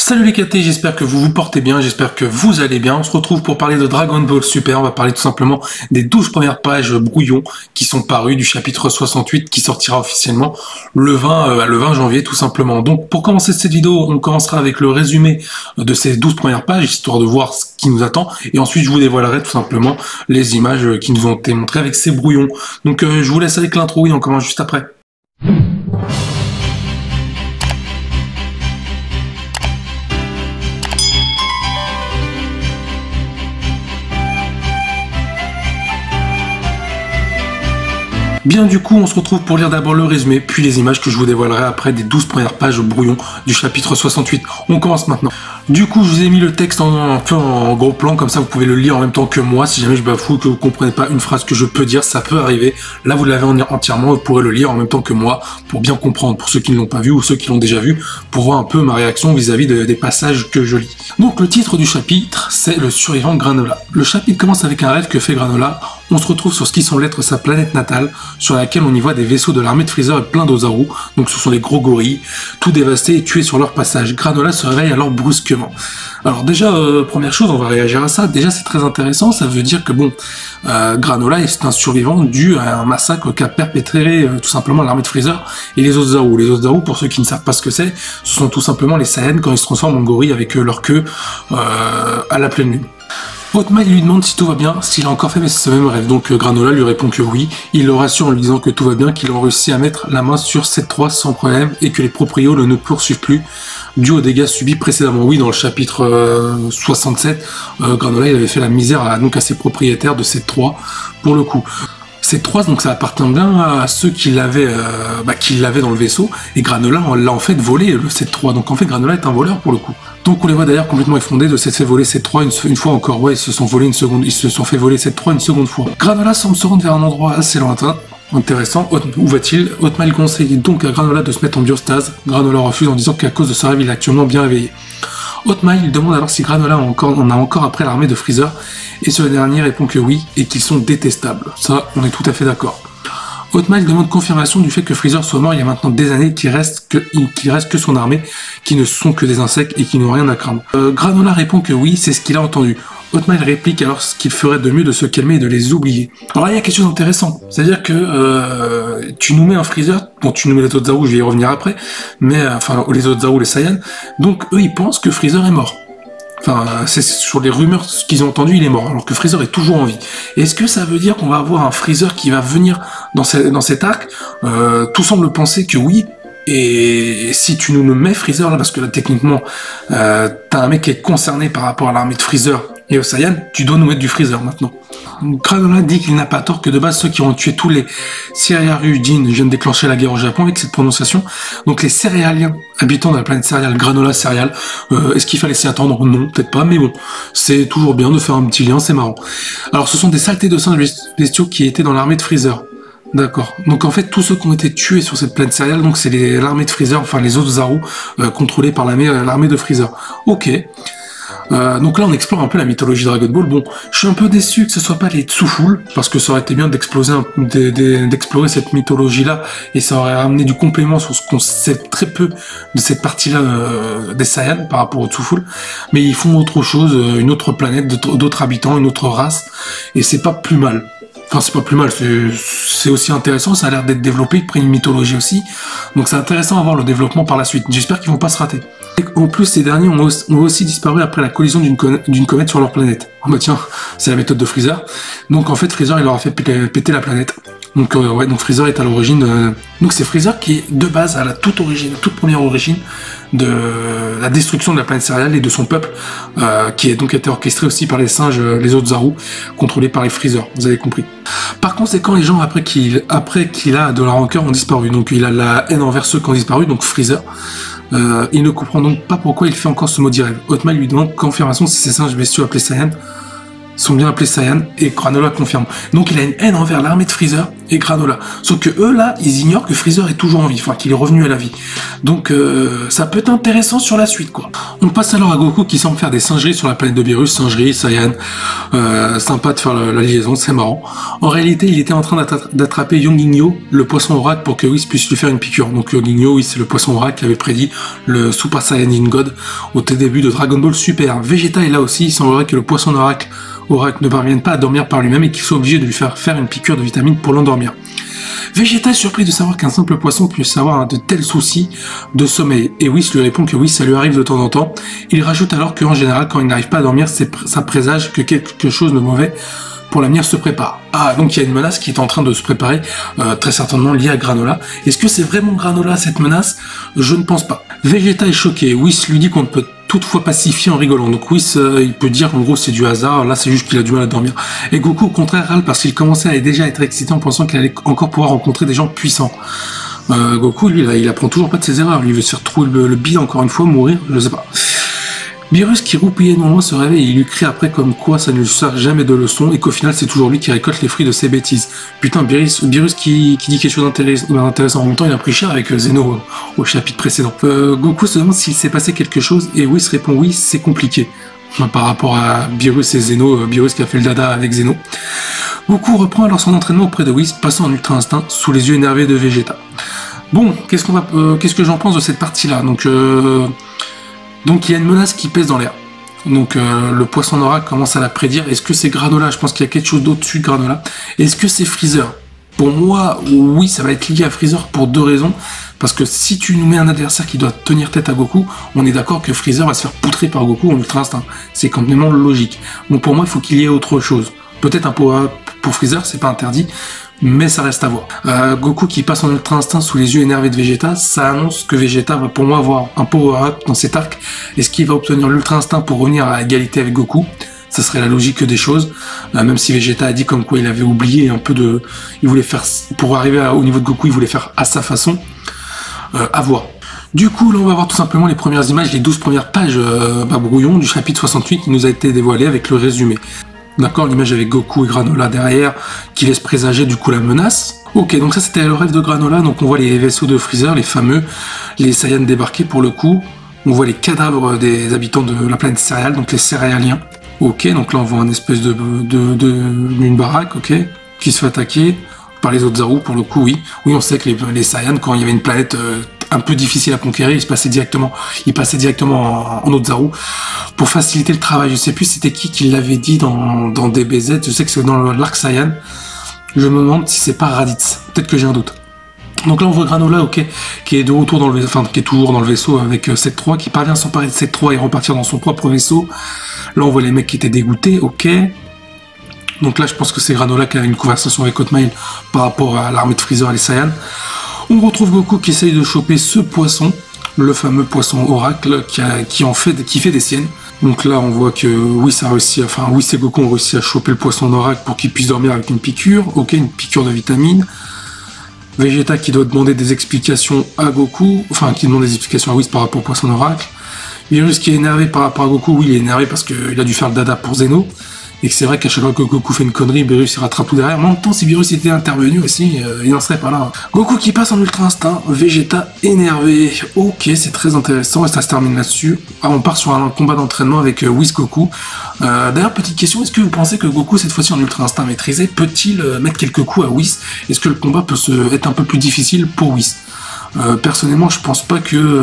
Salut les KT, j'espère que vous vous portez bien, j'espère que vous allez bien. On se retrouve pour parler de Dragon Ball Super. On va parler tout simplement des 12 premières pages brouillons qui sont parues du chapitre 68 qui sortira officiellement le 20 janvier tout simplement. Donc pour commencer cette vidéo, on commencera avec le résumé de ces 12 premières pages, histoire de voir ce qui nous attend. Et ensuite je vous dévoilerai tout simplement les images qui nous ont été montrées avec ces brouillons. Donc je vous laisse avec l'intro et on commence juste après. Bien du coup, on se retrouve pour lire d'abord le résumé, puis les images que je vous dévoilerai après des 12 premières pages brouillon du chapitre 68. On commence maintenant. Du coup, je vous ai mis le texte un peu en gros plan, comme ça vous pouvez le lire en même temps que moi. Si jamais je bafoue, que vous comprenez pas une phrase que je peux dire, ça peut arriver. Là, vous l'avez entièrement, vous pourrez le lire en même temps que moi, pour bien comprendre, pour ceux qui ne l'ont pas vu ou ceux qui l'ont déjà vu, pour voir un peu ma réaction vis-à-vis des passages que je lis. Donc le titre du chapitre, c'est le survivant Granola. Le chapitre commence avec un rêve que fait Granola. On se retrouve sur ce qui semble être sa planète natale, sur laquelle on y voit des vaisseaux de l'armée de Freezer et plein d'Ozaru, donc ce sont des gros gorilles, tout dévastés et tués sur leur passage. Granola se réveille alors brusquement. Alors déjà, première chose, on va réagir à ça, déjà c'est très intéressant, ça veut dire que bon, Granola est un survivant dû à un massacre qu'a perpétré tout simplement l'armée de Freezer et les Ozaru. Les Ozaru, pour ceux qui ne savent pas ce que c'est, ce sont tout simplement les Saiyans quand ils se transforment en gorilles avec leur queue à la pleine lune. Hotmail lui demande si tout va bien, s'il a encore fait ce même rêve, donc Granola lui répond que oui, il le rassure en lui disant que tout va bien, qu'il a réussi à mettre la main sur 7-3 sans problème et que les proprios ne poursuivent plus, dû aux dégâts subis précédemment. Oui, dans le chapitre 67, Granola il avait fait la misère à ses propriétaires de 7-3 pour le coup. Ces 3, donc ça appartient bien à ceux qui l'avaient dans le vaisseau, et Granola l'a en fait volé le 7-3, donc en fait Granola est un voleur pour le coup. Donc on les voit d'ailleurs complètement effondrés de s'être fait voler 7-3 une fois encore, ouais, ils se sont fait voler 7-3 une seconde fois. Granola semble se rendre vers un endroit assez lointain. Intéressant, où va-t-il? Hotmail conseille donc à Granola de se mettre en biostase. Granola refuse en disant qu'à cause de sa rêve il est actuellement bien éveillé. Hotmail demande alors si Granola en a encore après l'armée de Freezer, et ce dernier répond que oui, et qu'ils sont détestables. Ça, on est tout à fait d'accord. Hotmail demande confirmation du fait que Freezer soit mort il y a maintenant des années, qu'il reste que son armée, qui ne sont que des insectes et qui n'ont rien à craindre. Granola répond que oui, c'est ce qu'il a entendu. Hotmail réplique alors ce qu'il ferait de mieux de se calmer et de les oublier. Alors là, il y a quelque chose d'intéressant. C'est-à-dire que tu nous mets un Freezer, bon, tu nous mets les Ozaru, je vais y revenir après, mais enfin, les Ozaru, les Saiyans, donc eux, ils pensent que Freezer est mort. Enfin, c'est sur les rumeurs qu'ils ont entendues, il est mort, alors que Freezer est toujours en vie. Est-ce que ça veut dire qu'on va avoir un Freezer qui va venir dans cet arc? Tout semble penser que oui. Et si tu nous mets Freezer là, parce que là techniquement, t'as un mec qui est concerné par rapport à l'armée de Freezer et aux Saiyans, tu dois nous mettre du Freezer maintenant. Granola dit qu'il n'a pas tort, que de base ceux qui ont tué tous les Céréaliens viennent déclencher la guerre au Japon avec cette prononciation. Donc les Céréaliens habitants de la planète céréale, Granola céréale, est-ce qu'il fallait s'y attendre? Non, peut-être pas, mais bon, c'est toujours bien de faire un petit lien, c'est marrant. Alors ce sont des saletés de singes bestiaux qui étaient dans l'armée de Freezer. D'accord. Donc en fait, tous ceux qui ont été tués sur cette planète céréale, donc c'est l'armée de Freezer, enfin les Ozaru, contrôlés par l'armée de Freezer. Ok. Donc là on explore un peu la mythologie de Dragon Ball. Bon, je suis un peu déçu que ce soit pas les Tsuful, parce que ça aurait été bien d'explorer cette mythologie-là, et ça aurait amené du complément sur ce qu'on sait très peu de cette partie-là des Saiyans par rapport aux Tsuful. Mais ils font autre chose, une autre planète, d'autres habitants, une autre race, et c'est pas plus mal. Enfin, c'est pas plus mal, c'est aussi intéressant, ça a l'air d'être développé, ils prennent une mythologie aussi, donc c'est intéressant à voir le développement par la suite. J'espère qu'ils vont pas se rater. Et en plus, ces derniers ont aussi disparu après la collision d'une comète sur leur planète. Oh bah tiens, c'est la méthode de Freezer. Donc en fait, Freezer, il leur a fait péter la planète. Donc ouais, donc Freezer est à l'origine. Donc c'est Freezer qui est de base à la toute première origine de la destruction de la planète céréale et de son peuple, qui est donc été orchestré aussi par les singes, les Ozaru, contrôlés par les Freezer. Vous avez compris. Par conséquent, les gens après qu'il a de la rancœur ont disparu. Donc il a la haine envers ceux qui ont disparu. Donc Freezer. Il ne comprend donc pas pourquoi il fait encore ce maudit rêve. Hotmail lui demande confirmation si ces singes bestiaux appelés Saiyans sont bien appelés Saiyans, et Granola confirme. Donc il a une haine envers l'armée de Freezer et Granola. Sauf que eux, là, ils ignorent que Freezer est toujours en vie, enfin qu'il est revenu à la vie. Donc ça peut être intéressant sur la suite, quoi. On passe alors à Goku qui semble faire des singeries sur la planète de Beerus, singeries, Saiyan. Sympa de faire la liaison, c'est marrant. En réalité, il était en train d'attraper Yongingyo, le poisson oracle, pour que Whis puisse lui faire une piqûre. Donc Yongingyo, oui, c'est le poisson oracle qui avait prédit le Super Saiyanin God au tout début de Dragon Ball Super. Vegeta est là aussi, il semblerait que le poisson oracle ne parvienne pas à dormir par lui-même et qu'il soit obligé de lui faire une piqûre de vitamine pour l'endormir. Vegeta est surpris de savoir qu'un simple poisson puisse avoir de tels soucis de sommeil. Et Whis lui répond que oui, ça lui arrive de temps en temps. Il rajoute alors qu'en général, quand il n'arrive pas à dormir, ça présage que quelque chose de mauvais pour l'avenir se prépare. Ah, donc il y a une menace qui est en train de se préparer, très certainement liée à Granola. Est-ce que c'est vraiment Granola cette menace? Je ne pense pas. Vegeta est choqué. Whis lui dit qu'on ne peut toutefois pacifier en rigolant. Donc Whis, il peut dire en gros c'est du hasard, là c'est juste qu'il a du mal à dormir. Et Goku au contraire râle parce qu'il commençait à déjà être excité en pensant qu'il allait encore pouvoir rencontrer des gens puissants. Goku lui il apprend toujours pas de ses erreurs, lui il veut se faire trouver le bide encore une fois, mourir, je sais pas. Beerus qui roupillait non loin se réveille et il lui crie après comme quoi ça ne lui sert jamais de leçon et qu'au final c'est toujours lui qui récolte les fruits de ses bêtises. Putain, Beerus qui dit quelque chose d'intéressant. En même temps il a pris cher avec Zeno au chapitre précédent. Goku se demande s'il s'est passé quelque chose et Whis répond oui, c'est compliqué. Par rapport à Beerus et Zeno, Beerus qui a fait le dada avec Zeno. Goku reprend alors son entraînement auprès de Whis, passant en ultra instinct sous les yeux énervés de Vegeta. Bon, qu'est-ce que j'en pense de cette partie-là? Donc il y a une menace qui pèse dans l'air. Donc le poisson oracle commence à la prédire. Est-ce que c'est Granola? Je pense qu'il y a quelque chose d'au-dessus de Granola. Est-ce que c'est Freezer? Pour moi, oui, ça va être lié à Freezer pour deux raisons. Parce que si tu nous mets un adversaire qui doit tenir tête à Goku, on est d'accord que Freezer va se faire poutrer par Goku en ultra instinct. C'est complètement logique. Donc pour moi, il faut qu'il y ait autre chose. Peut-être un power-up pour Freezer, c'est pas interdit. Mais ça reste à voir. Goku qui passe en ultra instinct sous les yeux énervés de Vegeta, ça annonce que Vegeta va pour moi avoir un power-up dans cet arc. Est-ce qu'il va obtenir l'ultra instinct pour revenir à égalité avec Goku? Ça serait la logique des choses. Même si Vegeta a dit comme quoi il avait oublié un peu de... Il voulait faire... Pour arriver au niveau de Goku, il voulait faire à sa façon. À voir. Du coup, là, on va voir tout simplement les premières images, les 12 premières pages brouillon du chapitre 68 qui nous a été dévoilé avec le résumé. D'accord, l'image avec Goku et Granola derrière, qui laisse présager du coup la menace. Ok, donc ça c'était le rêve de Granola, donc on voit les vaisseaux de Freezer, les fameux, les Saiyans débarqués pour le coup. On voit les cadavres des habitants de la planète céréale, donc les céréaliens. Ok, donc là on voit une espèce d'une baraque, ok, qui se fait attaquer par les autres Zaru pour le coup, oui. Oui, on sait que les Saiyans, quand il y avait une planète un peu difficile à conquérir, ils passaient directement en autre Zaru pour faciliter le travail. Je sais plus c'était qui l'avait dit dans DBZ, je sais que c'est dans l'arc Saiyan. Je me demande si c'est pas Raditz, peut-être que j'ai un doute. Donc là on voit Granola, ok, qui est de retour dans le vaisseau, enfin qui est toujours dans le vaisseau avec Sec-3, qui parvient à s'emparer de Sec-3 et repartir dans son propre vaisseau. Là on voit les mecs qui étaient dégoûtés, ok. Donc là je pense que c'est Granola qui a une conversation avec Hotmail par rapport à l'armée de Freezer et les Saiyans. On retrouve Goku qui essaye de choper ce poisson, le fameux poisson oracle qui fait des siennes. Donc là on voit que Whis et Goku ont réussi à choper le poisson oracle pour qu'il puisse dormir avec une piqûre, ok, une piqûre de vitamine. Vegeta qui doit demander des explications à Goku, enfin qui demande des explications à Whis par rapport au poisson oracle. Beerus qui est énervé par rapport à Goku, oui il est énervé parce qu'il a dû faire le dada pour Zeno. Et que c'est vrai qu'à chaque fois que Goku fait une connerie, Beerus il rattrape tout derrière. Mais en même temps, si Beerus était intervenu aussi, il n'en serait pas là. Goku qui passe en ultra instinct, Vegeta énervé. Ok, c'est très intéressant et ça se termine là-dessus. Ah, on part sur un combat d'entraînement avec Whis Goku. D'ailleurs, petite question, est-ce que vous pensez que Goku, cette fois-ci en ultra instinct maîtrisé, peut-il mettre quelques coups à Whis? Est-ce que le combat peut être un peu plus difficile pour Whis? Personnellement, je pense pas que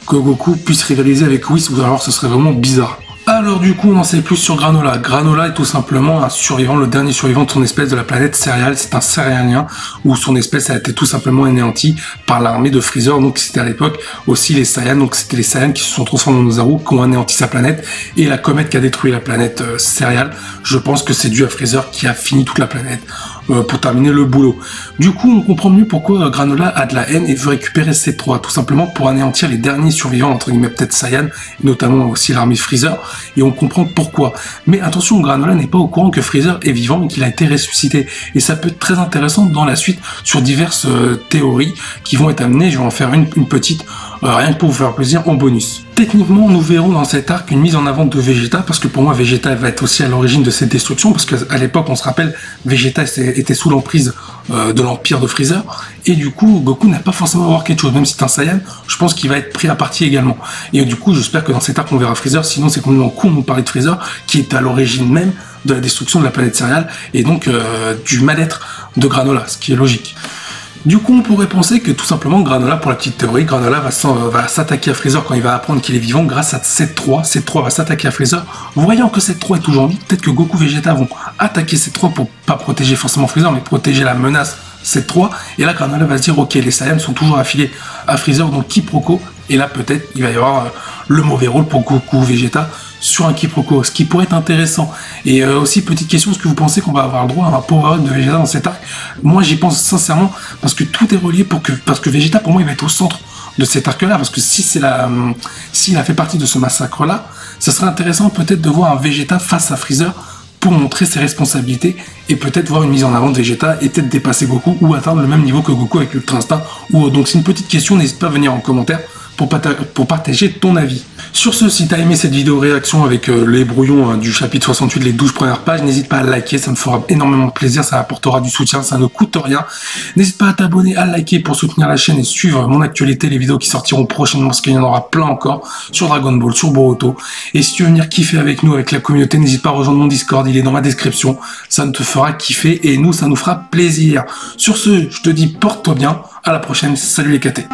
Goku puisse rivaliser avec Whis, ou alors ce serait vraiment bizarre. Alors du coup on en sait plus sur Granola. Granola est tout simplement un survivant, le dernier survivant de son espèce de la planète céréale. C'est un céréalien où son espèce a été tout simplement anéantie par l'armée de Freezer. Donc c'était à l'époque aussi les Saiyans. Donc c'était les Saiyans qui se sont transformés en Zaru, qui ont anéanti sa planète. Et la comète qui a détruit la planète céréale, je pense que c'est dû à Freezer qui a fini toute la planète pour terminer le boulot. Du coup on comprend mieux pourquoi Granola a de la haine et veut récupérer ses proies. Tout simplement pour anéantir les derniers survivants, entre guillemets peut-être Saiyan, notamment aussi l'armée Freezer. Et on comprend pourquoi. Mais attention, Granola n'est pas au courant que Freezer est vivant et qu'il a été ressuscité. Et ça peut être très intéressant dans la suite sur diverses théories qui vont être amenées. Je vais en faire une petite rien que pour vous faire plaisir en bonus. Techniquement, nous verrons dans cet arc une mise en avant de Vegeta, parce que pour moi, Vegeta va être aussi à l'origine de cette destruction, parce qu'à l'époque, on se rappelle, Vegeta était sous l'emprise de l'empire de Freezer, et du coup, Goku n'a pas forcément à voir quelque chose, même si c'est un Saiyan, je pense qu'il va être pris à partie également. Et du coup, j'espère que dans cet arc, on verra Freezer, sinon c'est complètement con de nous parler de Freezer, qui est à l'origine même de la destruction de la planète céréale, et donc du mal-être de Granola, ce qui est logique. Du coup, on pourrait penser que tout simplement Granola, pour la petite théorie, Granola va s'attaquer à Freezer quand il va apprendre qu'il est vivant grâce à 7-3. 7-3 va s'attaquer à Freezer. Voyant que 7-3 est toujours en vie, peut-être que Goku Vegeta vont attaquer 7-3 pour pas protéger forcément Freezer, mais protéger la menace 7-3. Et là, Granola va se dire, ok, les Saiyans sont toujours affiliés à Freezer, donc quiproquo. Et là, peut-être, il va y avoir le mauvais rôle pour Goku Vegeta sur un quiproquo, ce qui pourrait être intéressant. Et aussi, petite question, est-ce que vous pensez qu'on va avoir le droit à un power-up de Vegeta dans cet arc? Moi, j'y pense sincèrement, parce que tout est relié parce que Vegeta, pour moi, il va être au centre de cet arc-là, parce que s'il a fait partie de ce massacre-là, ça serait intéressant peut-être de voir un Vegeta face à Freezer pour montrer ses responsabilités et peut-être voir une mise en avant de Vegeta et peut-être dépasser Goku ou atteindre le même niveau que Goku avec l'Ultra Instinct. Donc c'est une petite question, n'hésite pas à venir en commentaire pour partager ton avis. Sur ce, si tu as aimé cette vidéo réaction avec les brouillons du chapitre 68, les 12 premières pages, n'hésite pas à liker, ça me fera énormément plaisir, ça apportera du soutien, ça ne coûte rien. N'hésite pas à t'abonner, à liker pour soutenir la chaîne et suivre mon actualité, les vidéos qui sortiront prochainement, parce qu'il y en aura plein encore, sur Dragon Ball, sur Boruto. Et si tu veux venir kiffer avec nous, avec la communauté, n'hésite pas à rejoindre mon Discord, il est dans ma description, ça te fera kiffer et nous, ça nous fera plaisir. Sur ce, je te dis porte-toi bien, à la prochaine, salut les KT.